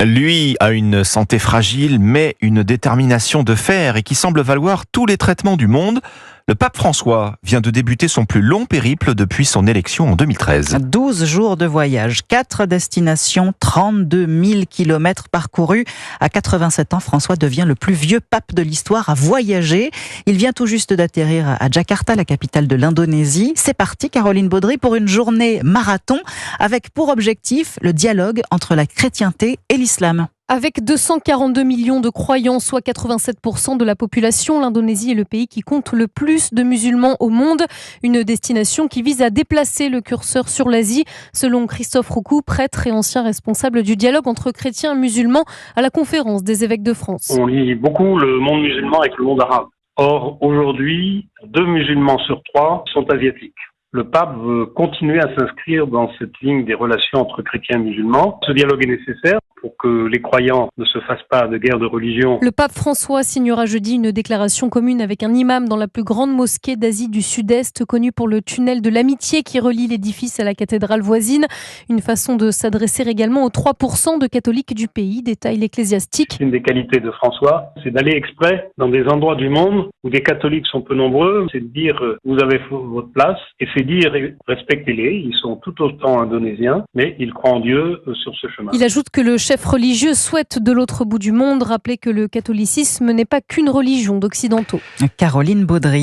Lui a une santé fragile, mais une détermination de fer et qui semble valoir tous les traitements du monde. Le pape François vient de débuter son plus long périple depuis son élection en 2013. 12 jours de voyage, 4 destinations, 32 000 kilomètres parcourus. À 87 ans, François devient le plus vieux pape de l'histoire à voyager. Il vient tout juste d'atterrir à Jakarta, la capitale de l'Indonésie. C'est parti, Caroline Baudry, pour une journée marathon avec pour objectif le dialogue entre la chrétienté et l'islam. Avec 242 millions de croyants, soit 87% de la population, l'Indonésie est le pays qui compte le plus de musulmans au monde. Une destination qui vise à déplacer le curseur sur l'Asie, selon Christophe Roucou, prêtre et ancien responsable du dialogue entre chrétiens et musulmans à la conférence des évêques de France. On lie beaucoup le monde musulman avec le monde arabe. Or, aujourd'hui, 2 musulmans sur 3 sont asiatiques. Le pape veut continuer à s'inscrire dans cette ligne des relations entre chrétiens et musulmans. Ce dialogue est nécessaire pour que les croyants ne se fassent pas de guerre de religion. Le pape François signera jeudi une déclaration commune avec un imam dans la plus grande mosquée d'Asie du Sud-Est, connue pour le tunnel de l'amitié qui relie l'édifice à la cathédrale voisine. Une façon de s'adresser également aux 3% de catholiques du pays, détaille l'Ecclésiastique. Une des qualités de François, c'est d'aller exprès dans des endroits du monde où des catholiques sont peu nombreux. C'est de dire vous avez votre place et c'est dire respectez-les. Ils sont tout autant indonésiens, mais ils croient en Dieu sur ce chemin. Il ajoute que le chef religieux souhaite de l'autre bout du monde rappeler que le catholicisme n'est pas qu'une religion d'occidentaux. Caroline Baudry.